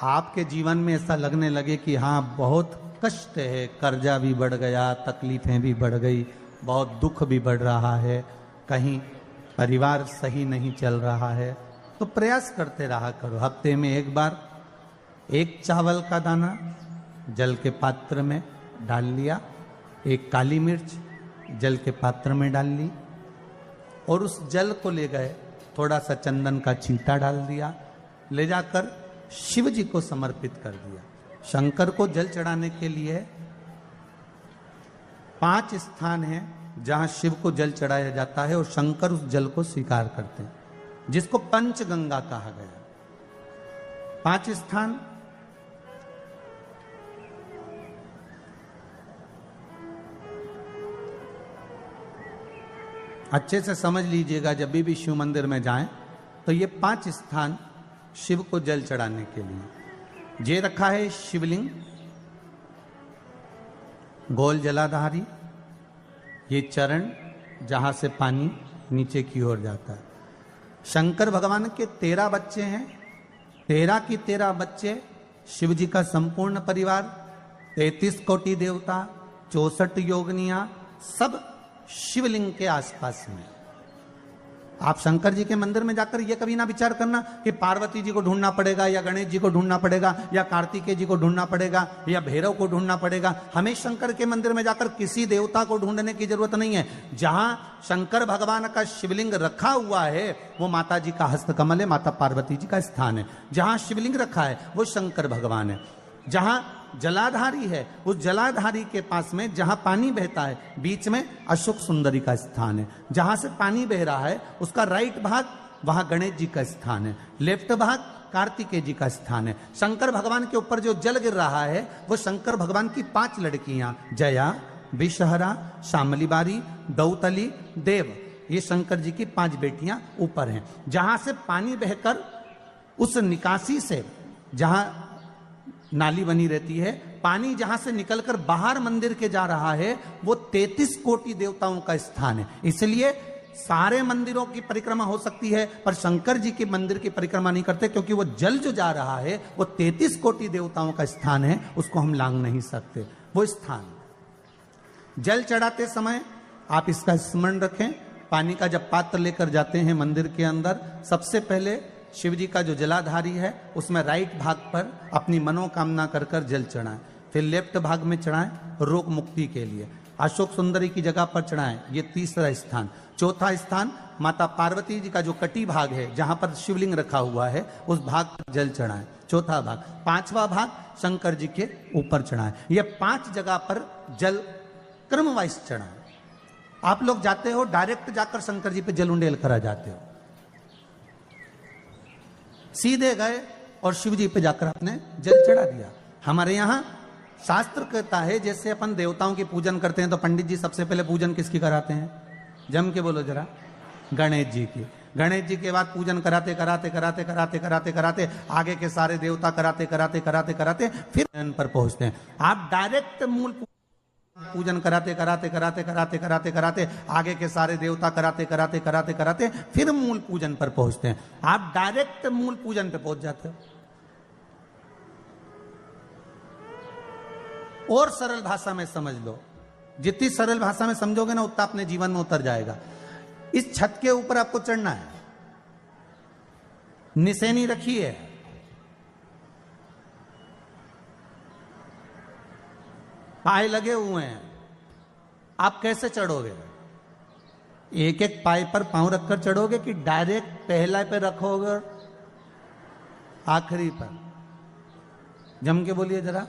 आपके जीवन में ऐसा लगने लगे कि हाँ बहुत कष्ट है, कर्जा भी बढ़ गया, तकलीफें भी बढ़ गई, बहुत दुख भी बढ़ रहा है, कहीं परिवार सही नहीं चल रहा है, तो प्रयास करते रहा करो। हफ्ते में एक बार एक चावल का दाना जल के पात्र में डाल लिया, एक काली मिर्च जल के पात्र में डाल ली और उस जल को ले गए, थोड़ा सा चंदन का छींटा डाल दिया, ले जाकर शिव जी को समर्पित कर दिया। शंकर को जल चढ़ाने के लिए 5 स्थान हैं जहां शिव को जल चढ़ाया जाता है और शंकर उस जल को स्वीकार करते हैं, जिसको पंचगंगा कहा गया। 5 स्थान अच्छे से समझ लीजिएगा, जब भी शिव मंदिर में जाएं तो ये 5 स्थान शिव को जल चढ़ाने के लिए ये रखा है। शिवलिंग, गोल जलाधारी, ये चरण जहां से पानी नीचे की ओर जाता है। शंकर भगवान के 13 बच्चे हैं, 13 की 13 बच्चे, शिव जी का संपूर्ण परिवार, 33 कोटि देवता, 64 योगनियां, सब शिवलिंग के आसपास में। आप शंकर जी के मंदिर में जाकर यह कभी ना विचार करना कि पार्वती जी को ढूंढना पड़ेगा या गणेश जी को ढूंढना पड़ेगा या कार्तिकेय जी को ढूंढना पड़ेगा या भैरव को ढूंढना पड़ेगा। हमें शंकर के मंदिर में जाकर किसी देवता को ढूंढने की जरूरत नहीं है। जहां शंकर भगवान का शिवलिंग रखा हुआ है वो माता जी का हस्तकमल है, माता पार्वती जी का स्थान है। जहां शिवलिंग रखा है वो शंकर भगवान है। जहां जलाधारी है उस जलाधारी के पास में जहां पानी बहता है बीच में अशोक सुंदरी का स्थान है। जहां से पानी बह रहा है उसका राइट भाग वहां गणेश जी का स्थान है, लेफ्ट भाग कार्तिकेय जी का स्थान है। शंकर भगवान के ऊपर जो जल गिर रहा है वो शंकर भगवान की 5 लड़कियां जया, विषहरा, शामलीबारी, दौतली, देव, ये शंकर जी की 5 बेटियां ऊपर हैं। जहां से पानी बहकर उस निकासी से, जहां नाली बनी रहती है, पानी जहां से निकलकर बाहर मंदिर के जा रहा है वो 33 कोटि देवताओं का स्थान है। इसलिए सारे मंदिरों की परिक्रमा हो सकती है पर शंकर जी के मंदिर की परिक्रमा नहीं करते, क्योंकि वो जल जो जा रहा है वो 33 कोटि देवताओं का स्थान है, उसको हम लांघ नहीं सकते। वो स्थान जल चढ़ाते समय आप इसका स्मरण रखें। पानी का जब पात्र लेकर जाते हैं मंदिर के अंदर, सबसे पहले शिव जी का जो जलाधारी है उसमें राइट भाग पर अपनी मनोकामना कर कर जल चढ़ाएं, फिर लेफ्ट भाग में चढ़ाएं रोग मुक्ति के लिए। अशोक सुंदरी की जगह पर चढ़ाएं, ये तीसरा स्थान। चौथा स्थान माता पार्वती जी का जो कटी भाग है जहां पर शिवलिंग रखा हुआ है उस भाग पर जल चढ़ाएं, चौथा भाग। 5वां भाग शंकर जी के ऊपर चढ़ाएं। ये 5 जगह पर जल क्रम वाइज चढ़ाएं। आप लोग जाते हो डायरेक्ट जाकर शंकर जी पे जल उंडेल करा जाते हो, सीधे गए और शिव जी पे जाकर आपने जल चढ़ा दिया। हमारे यहां शास्त्र कहता है जैसे अपन देवताओं की पूजन करते हैं तो पंडित जी सबसे पहले पूजन किसकी कराते हैं? जम के बोलो जरा, गणेश जी की। गणेश जी के बाद पूजन कराते कराते कराते कराते कराते कराते आगे के सारे देवता कराते कराते कराते कराते फिर पर पहुंचते हैं। आप डायरेक्ट मूल पूजन कराते कराते कराते कराते कराते कराते आगे के सारे देवता कराते कराते कराते कराते फिर मूल पूजन पर पहुंचते हैं। आप डायरेक्ट मूल पूजन पे पहुंच जाते हो। और सरल भाषा में समझ लो, जितनी सरल भाषा में समझोगे ना उतना अपने जीवन में उतर जाएगा। इस छत के ऊपर आपको चढ़ना है, निशानी रखी है, पाए लगे हुए हैं, आप कैसे चढ़ोगे? एक एक पाए पर पांव रखकर चढ़ोगे कि डायरेक्ट पहला पे रखोगे आखिरी पर? जम के बोलिए जरा,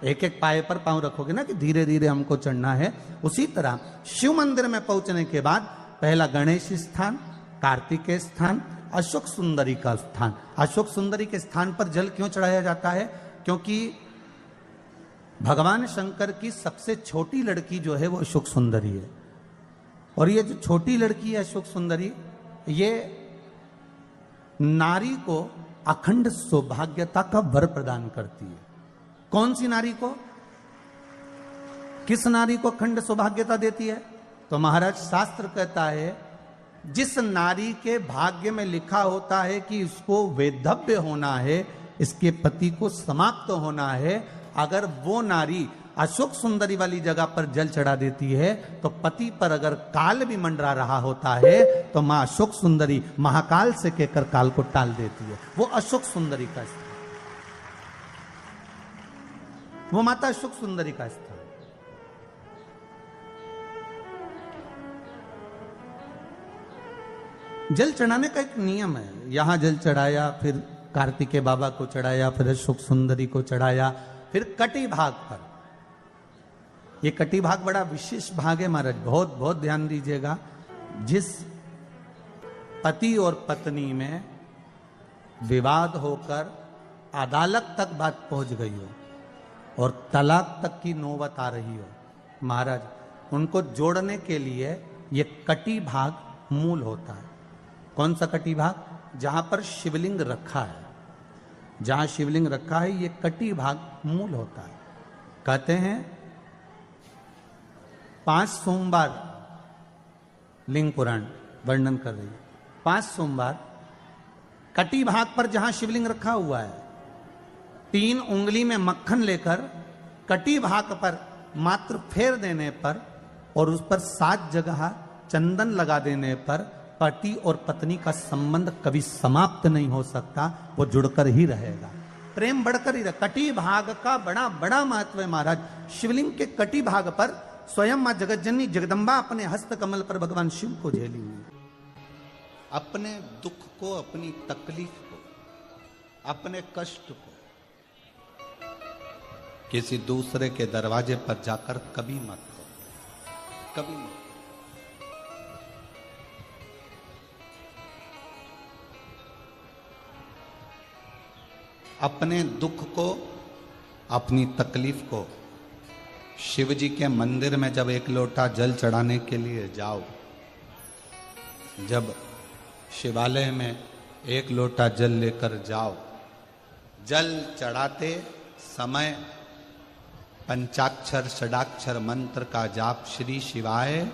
एक एक पाए पर पांव रखोगे ना कि धीरे धीरे हमको चढ़ना है। उसी तरह शिव मंदिर में पहुंचने के बाद पहला गणेश स्थान, कार्तिकेय स्थान, अशोक सुंदरी का स्थान। अशोक सुंदरी के स्थान पर जल क्यों चढ़ाया जाता है? क्योंकि भगवान शंकर की सबसे छोटी लड़की जो है वो अशोक सुंदरी है। और ये जो छोटी लड़की है अशोक सुंदरी, ये नारी को अखंड सौभाग्यता का वर प्रदान करती है। कौन सी नारी को? किस नारी को अखंड सौभाग्यता देती है? तो महाराज शास्त्र कहता है जिस नारी के भाग्य में लिखा होता है कि उसको वैधव्य होना है, इसके पति को समाप्त होना है। अगर वो नारी अशोक सुंदरी वाली जगह पर जल चढ़ा देती है तो पति पर अगर काल भी मंडरा रहा होता है तो मां अशोक सुंदरी महाकाल से कहकर काल को टाल देती है। वो अशोक सुंदरी का स्थान, वो माता अशोक सुंदरी का स्थान। जल चढ़ाने का एक नियम है। यहां जल चढ़ाया, फिर कार्तिकेय बाबा को चढ़ाया, फिर अशोक सुंदरी को चढ़ाया, फिर कटी भाग पर। ये कटी भाग बड़ा विशेष भाग है महाराज, बहुत बहुत ध्यान दीजिएगा। जिस पति और पत्नी में विवाद होकर अदालत तक बात पहुंच गई हो और तलाक तक की नौबत आ रही हो, महाराज उनको जोड़ने के लिए ये कटी भाग मूल होता है। कौन सा कटी भाग? जहां पर शिवलिंग रखा है, जहां शिवलिंग रखा है ये कटी भाग मूल होता है। कहते हैं 5 सोमवार लिंग पुराण वर्णन कर रही है। 5 सोमवार कटी भाग पर जहां शिवलिंग रखा हुआ है, 3 उंगली में मक्खन लेकर कटी भाग पर मात्र फेर देने पर और उस पर 7 जगह चंदन लगा देने पर पति और पत्नी का संबंध कभी समाप्त नहीं हो सकता, वो जुड़कर ही रहेगा, प्रेम बढ़कर ही रहेगा। कटी भाग का बड़ा बड़ा महत्व है महाराज। शिवलिंग के कटी भाग पर स्वयं मां जगतजननी जगदम्बा अपने हस्त कमल पर भगवान शिव को झेली हुई, अपने दुख को, अपनी तकलीफ को, अपने कष्ट को किसी दूसरे के दरवाजे पर जाकर कभी मत करो, कभी मत। अपने दुख को, अपनी तकलीफ को शिव जी के मंदिर में जब एक लोटा जल चढ़ाने के लिए जाओ, जब शिवालय में एक लोटा जल लेकर जाओ, जल चढ़ाते समय पंचाक्षर षडाक्षर मंत्र का जाप, श्री शिवाय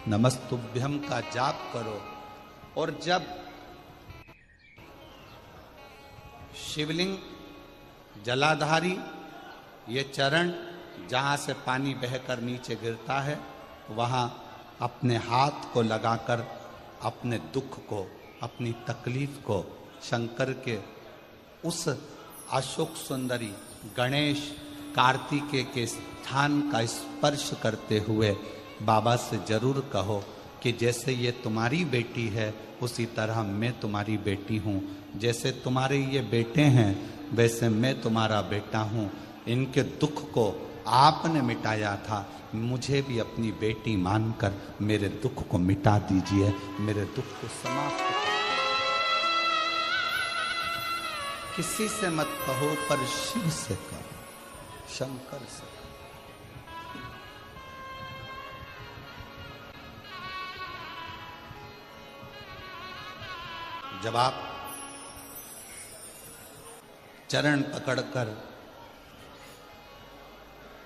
नमस्तुभ्यम का जाप करो। और जब शिवलिंग जलाधारी ये चरण जहाँ से पानी बहकर नीचे गिरता है, वहाँ अपने हाथ को लगाकर अपने दुख को, अपनी तकलीफ को शंकर के उस अशोक सुंदरी गणेश कार्तिकेय के स्थान का स्पर्श करते हुए बाबा से जरूर कहो कि जैसे ये तुम्हारी बेटी है उसी तरह मैं तुम्हारी बेटी हूँ, जैसे तुम्हारे ये बेटे हैं वैसे मैं तुम्हारा बेटा हूँ। इनके दुख को आपने मिटाया था, मुझे भी अपनी बेटी मानकर मेरे दुख को मिटा दीजिए, मेरे दुख को समाप्त कर। किसी से मत कहो पर शिव से कहो, शंकर से। जब आप चरण पकड़कर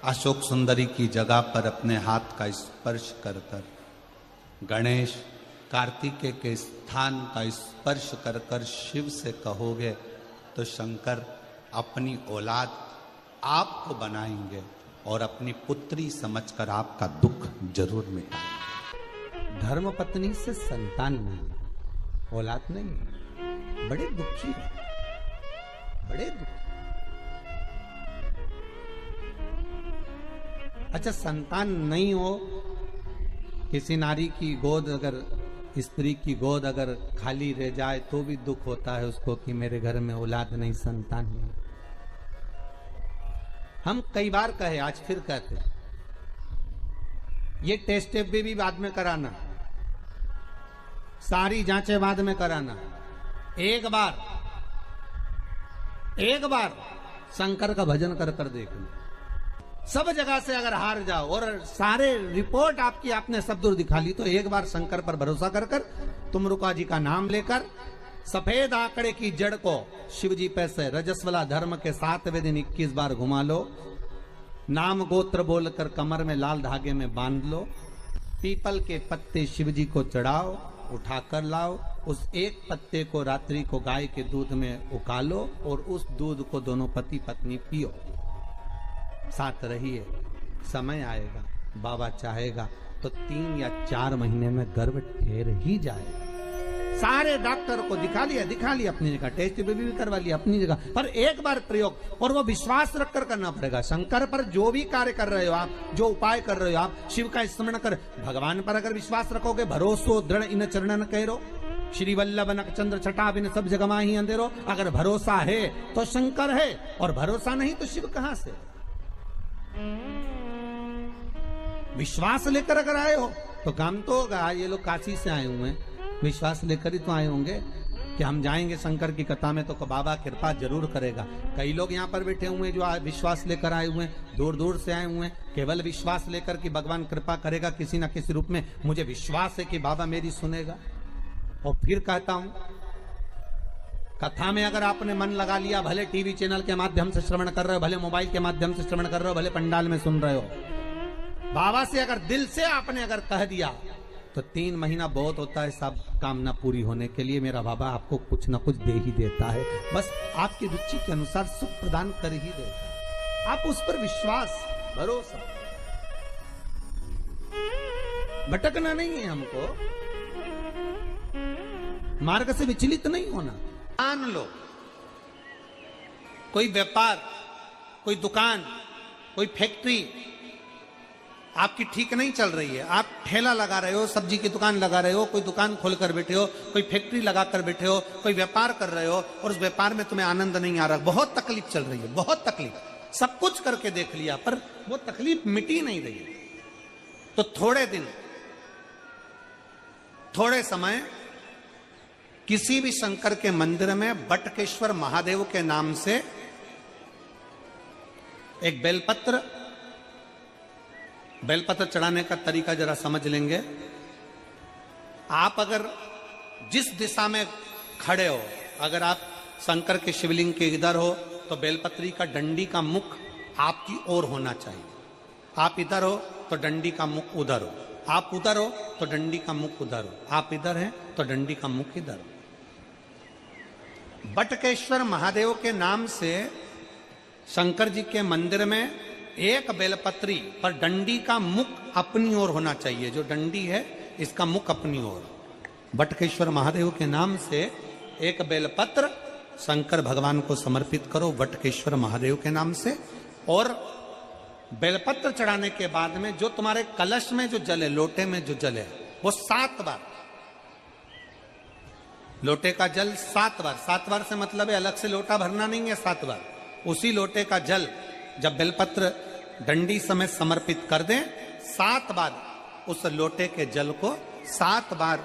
अशोक सुंदरी की जगह पर अपने हाथ का स्पर्श कर कर, गणेश कार्तिकेय के स्थान का स्पर्श कर कर शिव से कहोगे तो शंकर अपनी औलाद आपको बनाएंगे और अपनी पुत्री समझकर आपका दुख जरूर मिटाएंगे। धर्म पत्नी से संतान नहीं, औलाद नहीं, बड़े दुखी है, बड़े दुखी। अच्छा, संतान नहीं हो, किसी नारी की गोद, अगर स्त्री की गोद अगर खाली रह जाए तो भी दुख होता है उसको कि मेरे घर में औलाद नहीं, संतान नहीं। हम कई बार कहे, आज फिर कहते, ये टेस्ट भी बाद में कराना, सारी जांचें बाद में कराना। एक बार शंकर का भजन कर कर देख लो। सब जगह से अगर हार जाओ और सारे रिपोर्ट आपकी आपने सब दूर दिखा ली, तो एक बार शंकर पर भरोसा कर कर तुम रुका जी का नाम लेकर सफेद आंकड़े की जड़ को शिव जी पे से रजस्वला धर्म के 7वें दिन 21 बार घुमा लो। नाम गोत्र बोलकर कमर में लाल धागे में बांध लो। पीपल के पत्ते शिव जी को चढ़ाओ, उठाकर लाओ, उस एक पत्ते को रात्रि को गाय के दूध में उकालो और उस दूध को दोनों पति पत्नी पियो, साथ रहिए। समय आएगा, बाबा चाहेगा तो 3 या 4 महीने में गर्भ ठहर ही जाएगा। सारे डॉक्टर को दिखा लिया अपनी जगह, टेस्ट भी करवा लिया अपनी जगह, पर एक बार प्रयोग, और वो विश्वास रखकर करना पड़ेगा। शंकर पर जो भी कार्य कर रहे हो आप, जो उपाय कर रहे हो आप, शिव का स्मरण कर, भगवान पर अगर विश्वास रखोगे, भरोसो दृढ़ इन चरणन कहो, श्री वल्लभ नखचंद्र छटा बिन सब जगमा ही अंधेरो। अगर भरोसा है तो शंकर है, और भरोसा नहीं तो शिव कहां से। विश्वास लेकर अगर आए हो तो काम तो होगा। ये लोग काशी से आए हुए हैं, विश्वास लेकर ही तो आए होंगे कि हम जाएंगे शंकर की कथा में तो बाबा कृपा जरूर करेगा। कई लोग यहाँ पर बैठे हुए हैं जो विश्वास लेकर आए हुए हैं, दूर दूर से आए हुए हैं, केवल विश्वास लेकर कि भगवान कृपा करेगा किसी ना किसी रूप में। मुझे विश्वास है कि बाबा मेरी सुनेगा। और फिर कहता हूं, कथा में अगर आपने मन लगा लिया, भले टीवी चैनल के माध्यम से श्रवण कर रहे हो, भले मोबाइल के माध्यम से श्रवण कर रहे हो, भले पंडाल में सुन रहे हो, बाबा से अगर दिल से आपने अगर कह दिया तो 3 महीना बहुत होता है सब कामना पूरी होने के लिए। मेरा बाबा आपको कुछ ना कुछ दे ही देता है, बस आपकी रुचि के अनुसार सुख प्रदान कर ही देता है। आप उस पर विश्वास, भरोसा, भटकना नहीं है हमको, मार्ग से विचलित नहीं होना। मान लो कोई व्यापार, कोई दुकान, कोई फैक्ट्री आपकी ठीक नहीं चल रही है, आप ठेला लगा रहे हो, सब्जी की दुकान लगा रहे हो, कोई दुकान खोल कर बैठे हो, कोई फैक्ट्री लगा कर बैठे हो, कोई व्यापार कर रहे हो और उस व्यापार में तुम्हें आनंद नहीं आ रहा, बहुत तकलीफ चल रही है, बहुत तकलीफ, सब कुछ करके देख लिया पर वो तकलीफ मिटी नहीं रही है। तो थोड़े दिन, थोड़े समय किसी भी शंकर के मंदिर में बटकेश्वर महादेव के नाम से एक बेलपत्र चढ़ाने का तरीका जरा समझ लेंगे। आप अगर जिस दिशा में खड़े हो, अगर आप शंकर के शिवलिंग के इधर हो तो बेलपत्री का डंडी का मुख आपकी ओर होना चाहिए। आप इधर हो तो डंडी का मुख उधर हो, आप उधर हो तो डंडी का मुख उधर हो, आप इधर हैं तो डंडी का मुख इधर हो। बटकेश्वर महादेव के नाम से शंकर जी के मंदिर में एक बेलपत्री पर डंडी का मुख अपनी ओर होना चाहिए। जो डंडी है इसका मुख अपनी ओर। बटकेश्वर महादेव के नाम से एक बेलपत्र शंकर भगवान को समर्पित करो बटकेश्वर महादेव के नाम से। और बेलपत्र चढ़ाने के बाद में जो तुम्हारे कलश में जो जल है, लोटे में जो जल है, वो 7 बार, लोटे का जल 7 बार, 7 बार से मतलब है अलग से लोटा भरना नहीं है, 7 बार उसी लोटे का जल जब बेलपत्र डंडी समेत समर्पित कर दें, 7 बार उस लोटे के जल को 7 बार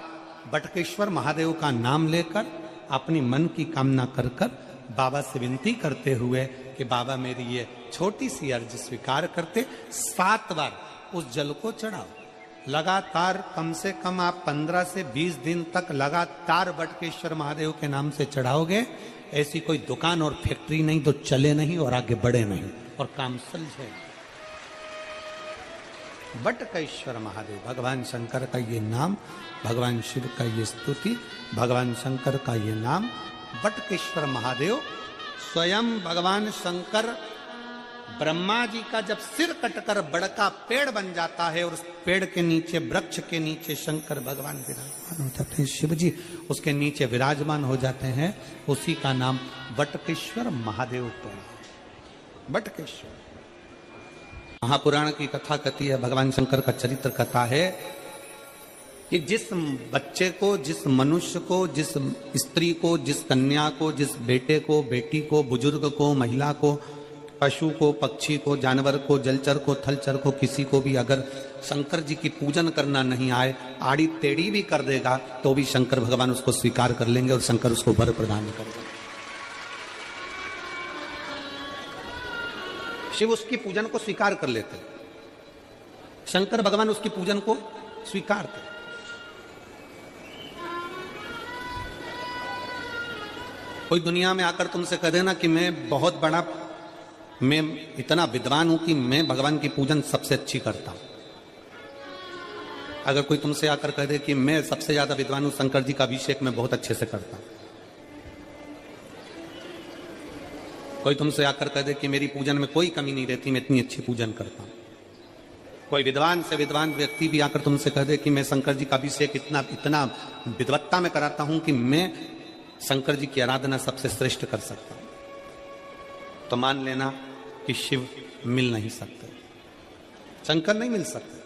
बटकेश्वर महादेव का नाम लेकर अपनी मन की कामना कर कर बाबा से विनती करते हुए कि बाबा मेरी ये छोटी सी अर्ज स्वीकार करते, 7 बार उस जल को चढ़ाओ। लगातार कम से कम आप 15 से 20 दिन तक लगातार बटकेश्वर महादेव के नाम से चढ़ाओगे। ऐसी कोई दुकान और फैक्ट्री नहीं तो चले नहीं और आगे बढ़े नहीं और काम सुलझे। बटकेश्वर महादेव, भगवान शंकर का ये नाम, भगवान शिव का ये स्तुति, भगवान शंकर का ये नाम बटकेश्वर महादेव। स्वयं भगवान शंकर ब्रह्मा जी का जब सिर कटकर बड़का पेड़ बन जाता है और उस पेड़ के नीचे, वृक्ष के नीचे शंकर भगवान विराजमान हो जाते हैं, शिव जी उसके नीचे विराजमान हो जाते हैं, उसी का नाम बटकेश्वर महादेव पड़ा। बटकेश्वर महापुराण की कथा कहती है, भगवान शंकर का चरित्र कथा है कि जिस बच्चे को, जिस मनुष्य को, जिस स्त्री को, जिस कन्या को, जिस बेटे को, बेटी को, बुजुर्ग को, महिला को, पशु को, पक्षी को, जानवर को, जलचर को, थलचर को, किसी को भी अगर शंकर जी की पूजन करना नहीं आए, आड़ी टेढ़ी भी कर देगा तो भी शंकर भगवान उसको स्वीकार कर लेंगे और शंकर उसको वर प्रदान करेगा। शिव उसकी पूजन को स्वीकार कर लेते, शंकर भगवान उसकी पूजन को स्वीकार करते। कोई दुनिया में आकर तुमसे कह देना कि मैं इतना विद्वान हूं कि मैं भगवान की पूजन सबसे अच्छी करता हूं, अगर कोई तुमसे आकर कह दे कि मैं सबसे ज्यादा विद्वान हूं, शंकर जी का अभिषेक मैं बहुत अच्छे से करता हूं, कोई तुमसे आकर कह दे कि मेरी पूजन में कोई कमी नहीं रहती, मैं इतनी अच्छी पूजन करता हूं, कोई विद्वान से विद्वान व्यक्ति भी आकर तुमसे कह दे कि मैं शंकर जी का अभिषेक इतना इतना विद्वत्ता में कराता हूं कि मैं शंकर जी की आराधना सबसे श्रेष्ठ कर सकता हूं, तो मान लेना कि शिव मिल नहीं सकते, शंकर नहीं मिल सकते।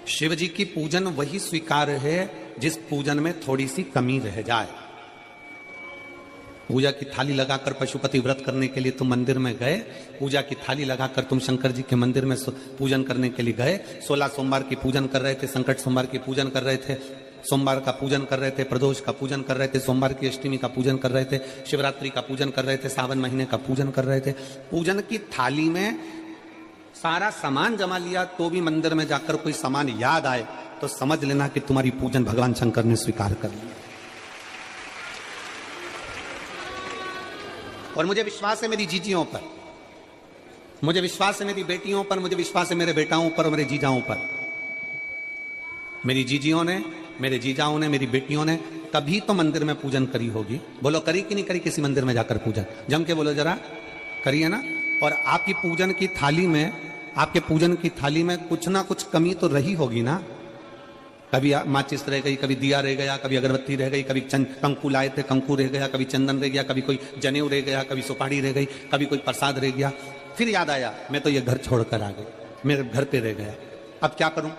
शिव जी की पूजन वही स्वीकार है जिस पूजन में थोड़ी सी कमी रह जाए। पूजा की थाली लगाकर पशुपति व्रत करने के लिए तुम मंदिर में गए, पूजा की थाली लगाकर तुम शंकर जी के मंदिर में पूजन करने के लिए गए, 16 सोमवार की पूजन कर रहे थे, संकट सोमवार की पूजन कर रहे थे, सोमवार का पूजन कर रहे थे, प्रदोष का पूजन कर रहे थे, सोमवार की अष्टमी का पूजन कर रहे थे, शिवरात्रि का पूजन कर रहे थे, सावन महीने का पूजन कर रहे थे, पूजन की थाली में सारा सामान जमा लिया तो भी मंदिर में जाकर कोई सामान याद आए तो समझ लेना कि तुम्हारी पूजन भगवान शंकर ने स्वीकार कर लिया। और मुझे विश्वास है मेरी जीजियों पर, मुझे विश्वास है मेरी बेटियों पर, मुझे विश्वास है मेरे बेटाओं पर और मेरे जीजाओं पर। मेरी जीजियों ने, मेरे जीजाओं ने, मेरी बेटियों ने तभी तो मंदिर में पूजन करी होगी। बोलो करी कि नहीं करी किसी मंदिर में जाकर पूजन? जम के बोलो जरा, करी है ना? और आपकी पूजन की थाली में, आपके पूजन की थाली में कुछ ना कुछ कमी तो रही होगी ना। कभी माचिस रह गई, कभी दिया रह गया, कभी अगरबत्ती रह गई, कभी कंकु लाए थे कंकु रह गया, कभी चंदन रह गया, कभी कोई जनेऊ रह गया, कभी सुपारी रह गई, कभी कोई प्रसाद रह गया। फिर याद आया मैं तो ये घर छोड़कर आ गई, मेरे घर पे रह गया, अब क्या करूं?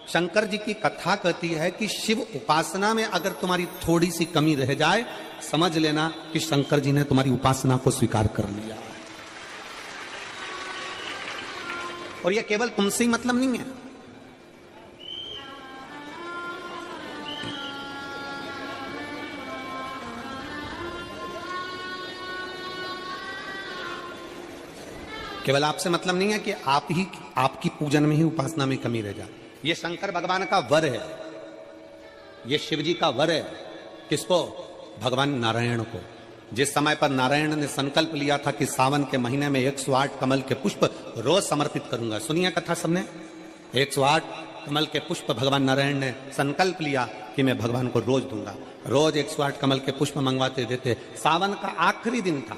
शंकर जी की कथा कहती है कि शिव उपासना में अगर तुम्हारी थोड़ी सी कमी रह जाए, समझ लेना कि शंकर जी ने तुम्हारी उपासना को स्वीकार कर लिया। और यह केवल तुमसे ही मतलब नहीं है, केवल आपसे मतलब नहीं है कि आप ही आपकी पूजन में ही उपासना में कमी रह जाए। यह शंकर भगवान का वर है, यह शिव जी का वर है। किसको? भगवान नारायण को। जिस समय पर नारायण ने संकल्प लिया था कि सावन के महीने में 108 कमल के पुष्प रोज समर्पित करूंगा, सुनिए कथा सबने, 108 कमल के पुष्प भगवान नारायण ने संकल्प लिया कि मैं भगवान को रोज दूंगा। रोज 108 कमल के पुष्प मंगवाते देते। सावन का आखिरी दिन था,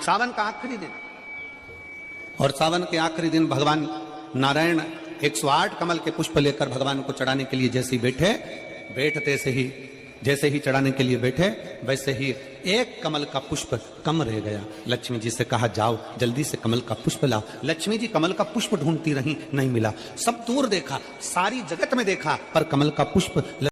सावन का आखिरी दिन, और सावन के आखिरी दिन भगवान नारायण 108 कमल के पुष्प लेकर भगवान को चढ़ाने के लिए जैसे ही बैठे, बैठते से ही जैसे ही चढ़ाने के लिए बैठे वैसे ही एक कमल का पुष्प कम रह गया। लक्ष्मी जी से कहा जाओ जल्दी से कमल का पुष्प लाओ। लक्ष्मी जी कमल का पुष्प ढूंढती रही, नहीं मिला। सब दूर देखा, सारी जगत में देखा, पर कमल का पुष्प